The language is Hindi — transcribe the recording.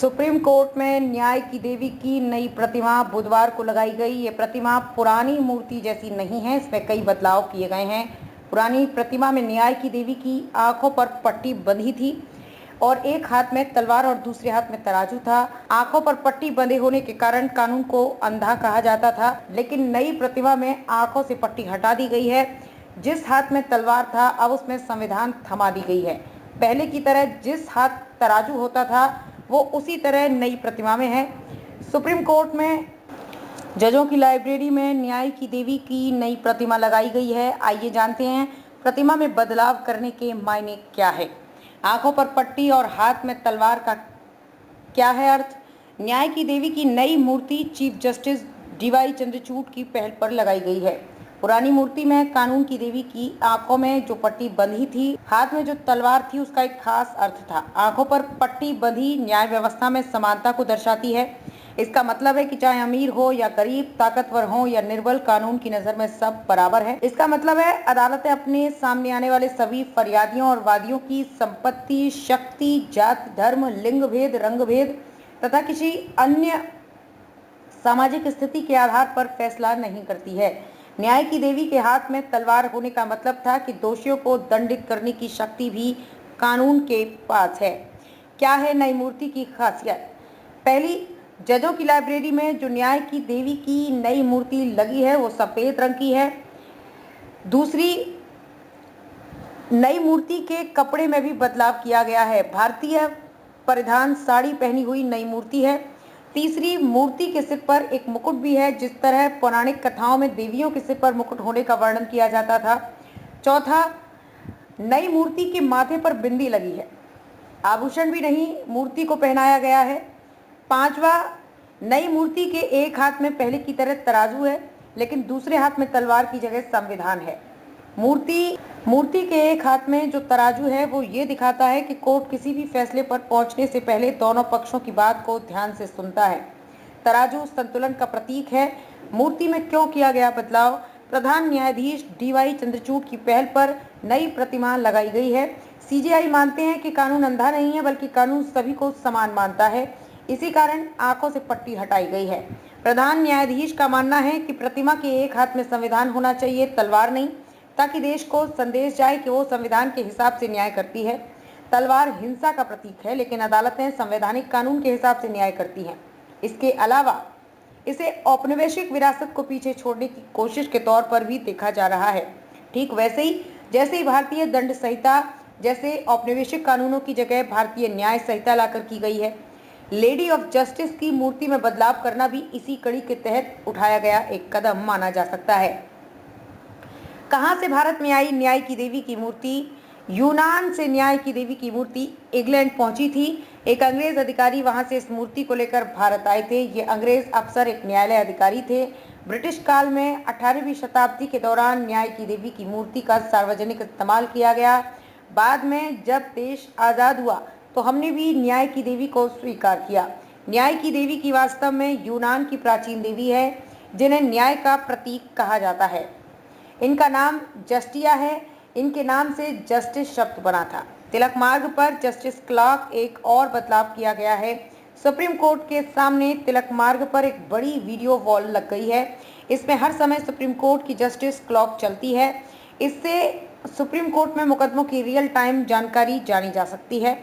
सुप्रीम कोर्ट में न्याय की देवी की नई प्रतिमा बुधवार को लगाई गई। ये प्रतिमा पुरानी मूर्ति जैसी नहीं है, इसमें कई बदलाव किए गए हैं। पुरानी प्रतिमा में न्याय की देवी की आंखों पर पट्टी बंधी थी और एक हाथ में तलवार और दूसरे हाथ में तराजू था। आंखों पर पट्टी बंधे होने के कारण कानून को अंधा कहा जाता था, लेकिन नई प्रतिमा में आंखों से पट्टी हटा दी गई है। जिस हाथ में तलवार था, अब उसमें संविधान थमा दी गई है। पहले की तरह जिस हाथ तराजू होता था, वो उसी तरह नई प्रतिमा में है। सुप्रीम कोर्ट में जजों की लाइब्रेरी में न्याय की देवी की नई प्रतिमा लगाई गई है। आइए जानते हैं प्रतिमा में बदलाव करने के मायने क्या है। आंखों पर पट्टी और हाथ में तलवार का क्या है अर्थ। न्याय की देवी की नई मूर्ति चीफ जस्टिस डीवाई चंद्रचूड़ की पहल पर लगाई गई है। पुरानी मूर्ति में कानून की देवी की आंखों में जो पट्टी बंधी थी, हाथ में जो तलवार थी, उसका एक खास अर्थ था। आंखों पर पट्टी बंधी न्याय व्यवस्था में समानता को दर्शाती है। इसका मतलब है कि चाहे अमीर हो या गरीब, ताकतवर हो या निर्बल, कानून की नजर में सब बराबर है। इसका मतलब है अदालतें अपने सामने आने वाले सभी फरियादियों और वादियों की संपत्ति, शक्ति, जात, धर्म, लिंग भेद, रंग भेद तथा किसी अन्य सामाजिक स्थिति के आधार पर फैसला नहीं करती है। न्याय की देवी के हाथ में तलवार होने का मतलब था कि दोषियों को दंडित करने की शक्ति भी कानून के पास है। क्या है नई मूर्ति की खासियत? पहली, जजों की लाइब्रेरी में जो न्याय की देवी की नई मूर्ति लगी है वो सफेद रंग की है। दूसरी, नई मूर्ति के कपड़े में भी बदलाव किया गया है। भारतीय परिधान साड़ी पहनी हुई नई मूर्ति है। तीसरी, मूर्ति के सिर पर एक मुकुट भी है, जिस तरह पौराणिक कथाओं में देवियों के सिर पर मुकुट होने का वर्णन किया जाता था। चौथा, नई मूर्ति के माथे पर बिंदी लगी है, आभूषण भी नहीं मूर्ति को पहनाया गया है। पांचवा, नई मूर्ति के एक हाथ में पहले की तरह तराजू है, लेकिन दूसरे हाथ में तलवार की जगह संविधान है। मूर्ति के एक हाथ में जो तराजू है वो ये दिखाता है कि कोर्ट किसी भी फैसले पर पहुंचने से पहले दोनों पक्षों की बात को ध्यान से सुनता है। तराजू संतुलन का प्रतीक है। मूर्ति में क्यों किया गया बदलाव? प्रधान न्यायाधीश डीवाई चंद्रचूड़ की पहल पर नई प्रतिमा लगाई गई है। सीजेआई मानते हैं कि कानून अंधा नहीं है, बल्कि कानून सभी को समान मानता है। इसी कारण आंखों से पट्टी हटाई गई है। प्रधान न्यायाधीश का मानना है कि प्रतिमा के एक हाथ में संविधान होना चाहिए, तलवार नहीं, ताकि देश को संदेश जाए कि वो संविधान के हिसाब से न्याय करती है। तलवार हिंसा का प्रतीक है, लेकिन अदालतें संवैधानिक कानून के हिसाब से न्याय करती हैं। इसके अलावा इसे औपनिवेशिक विरासत को पीछे छोड़ने की कोशिश के तौर पर भी देखा जा रहा है। ठीक वैसे ही जैसे ही भारतीय दंड संहिता जैसे औपनिवेशिक कानूनों की जगह भारतीय न्याय संहिता लाकर की गई है। लेडी ऑफ जस्टिस की मूर्ति में बदलाव करना भी इसी कड़ी के तहत उठाया गया एक कदम माना जा सकता है। कहां से भारत में आई न्याय की देवी की मूर्ति? यूनान से न्याय की देवी की मूर्ति इंग्लैंड पहुंची थी। एक अंग्रेज अधिकारी वहां से इस मूर्ति को लेकर भारत आए थे। ये अंग्रेज अफसर एक न्यायालय अधिकारी थे। ब्रिटिश काल में 18वीं शताब्दी के दौरान न्याय की देवी की मूर्ति का सार्वजनिक इस्तेमाल किया गया। बाद में जब देश आज़ाद हुआ तो हमने भी न्याय की देवी को स्वीकार किया। न्याय की देवी की वास्तव में यूनान की प्राचीन देवी है, जिन्हें न्याय का प्रतीक कहा जाता है। इनका नाम जस्टिया है। इनके नाम से जस्टिस शब्द बना था। तिलक मार्ग पर जस्टिस क्लॉक एक और बदलाव किया गया है। सुप्रीम कोर्ट के सामने तिलक मार्ग पर एक बड़ी वीडियो वॉल लग गई है। इसमें हर समय सुप्रीम कोर्ट की जस्टिस क्लॉक चलती है। इससे सुप्रीम कोर्ट में मुकदमों की रियल टाइम जानकारी जानी जा सकती है।